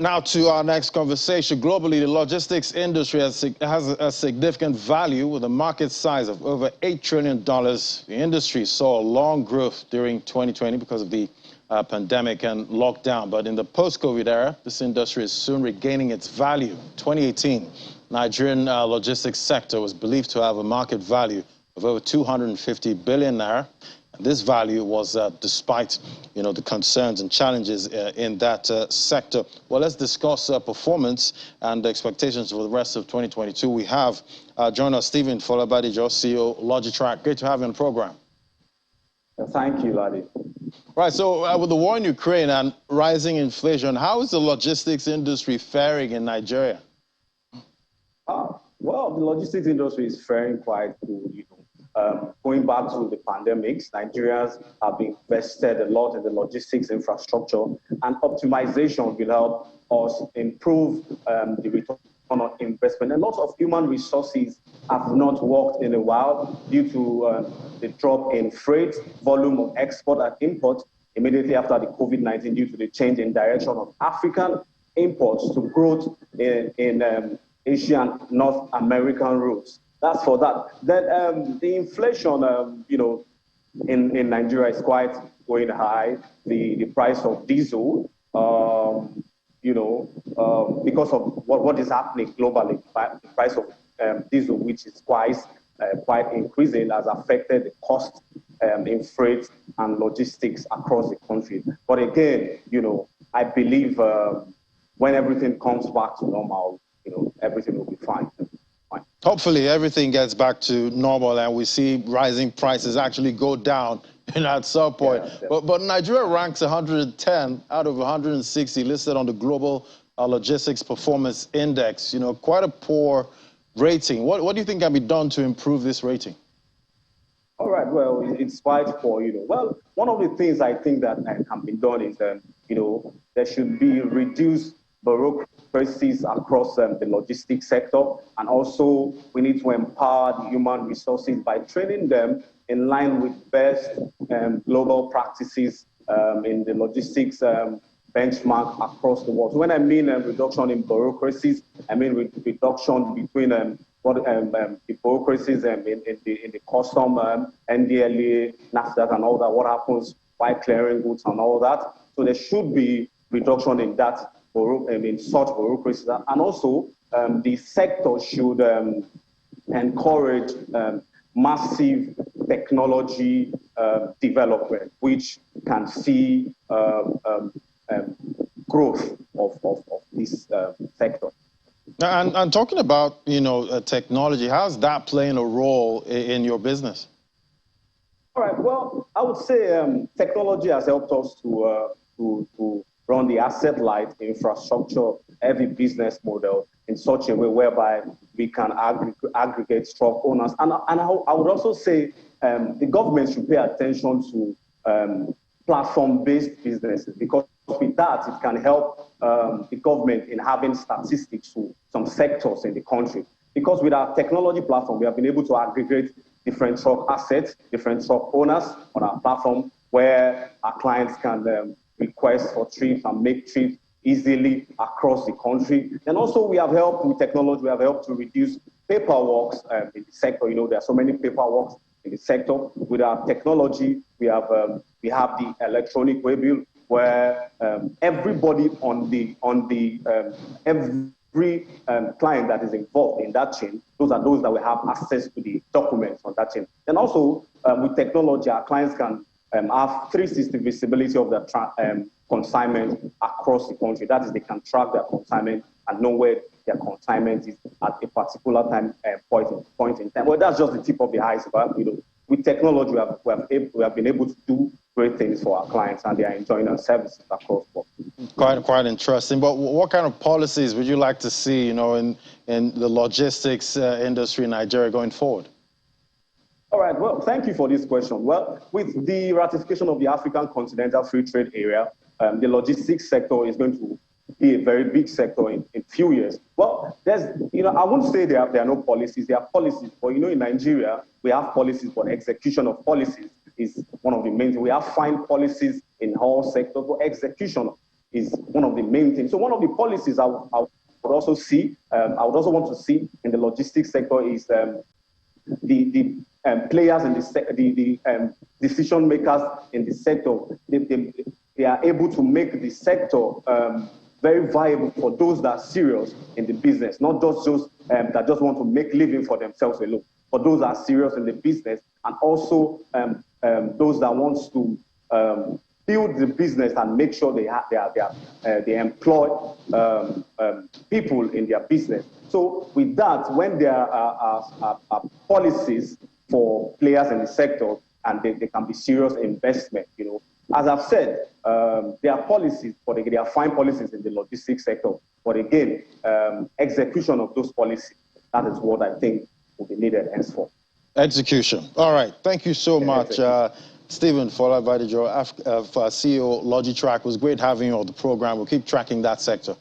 Now to our next conversation. Globally, the logistics industry has a significant value with a market size of over $8 trillion. The industry saw a long growth during 2020 because of the pandemic and lockdown. But in the post-COVID era, this industry is soon regaining its value. 2018, Nigerian logistics sector was believed to have a market value of over 250 billion naira. This value was despite, the concerns and challenges in that sector. Well, let's discuss performance and expectations for the rest of 2022. We have join us Stephen Folabadijo, CEO, Logitrack. Great to have you on the program. Thank you, Ladi. Right, so with the war in Ukraine and rising inflation, how is the logistics industry faring in Nigeria? Well, the logistics industry is faring quite good. Going back to the pandemics, Nigerians have invested a lot in the logistics infrastructure, and optimization will help us improve the return on investment. And lots of human resources have not worked in a while due to the drop in freight, volume of export and import immediately after the COVID-19 due to the change in direction of African imports to growth in Asian North American routes. That's for that. Then the inflation, in Nigeria is quite going high. The price of diesel, because of what is happening globally, the price of diesel, which is quite increasing, has affected the cost in freight and logistics across the country. But again, I believe when everything comes back to normal, everything will be fine. Hopefully everything gets back to normal and we see rising prices actually go down at some point. Yeah. But Nigeria ranks 110 out of 160 listed on the Global Logistics Performance Index. Quite a poor rating. What do you think can be done to improve this rating? All right, well, it's quite poor, Well, one of the things I think that can be done is, there should be reduced bureaucracies across the logistics sector, and also we need to empower the human resources by training them in line with best global practices in the logistics benchmark across the world. So when I mean reduction in bureaucracies, I mean reduction between the bureaucracies in the custom, NDLA, NAFTA, and all that. What happens by clearing goods and all that? So there should be reduction in that. In such bureaucracies, and also the sector should encourage massive technology development, which can see growth of this sector. And talking about technology, how's that playing a role in your business? All right. Well, I would say technology has helped us to run the asset-light infrastructure, heavy business model in such a way whereby we can aggregate truck owners. And I would also say the government should pay attention to platform-based businesses, because with that, it can help the government in having statistics to some sectors in the country. Because with our technology platform, we have been able to aggregate different truck assets, different truck owners on our platform, where our clients can request for trips and make trips easily across the country. And also we have helped with technology, we have helped to reduce paperwork in the sector. There are so many paperwork in the sector. With our technology, we have the electronic waybill, where everybody every client that is involved in that chain, those are those that will have access to the documents on that chain. And also with technology, our clients can have 360 visibility of their consignment across the country. That is, they can track their consignment and know where their consignment is at a particular point in time. Well, that's just the tip of the iceberg. With technology, we have been able to do great things for our clients, and they are enjoying our services across the board. Quite interesting. But what kind of policies would you like to see, in the logistics industry in Nigeria going forward? All right, well, thank you for this question. Well, with the ratification of the African Continental Free Trade Area, the logistics sector is going to be a very big sector in a few years. Well, I wouldn't say there are no policies. There are policies, but in Nigeria, we have policies, but execution of policies is one of the main things. We have fine policies in all sectors, but execution is one of the main things. So one of the policies I would also see, I would also want to see in the logistics sector is the players and the decision makers in the sector. They are able to make the sector very viable for those that are serious in the business, not just those that just want to make living for themselves alone, but those that are serious in the business, and also those that want to build the business and make sure they employ people in their business. So with that, when there are policies for players in the sector, and they can be serious investment, you know. As I've said, there are policies, but there are fine policies in the logistics sector. But again, execution of those policies, that is what I think will be needed henceforth. Execution. All right. Thank you so much, Stephen Fola Badijo, CEO Logitrack. It was great having you on the program. We'll keep tracking that sector.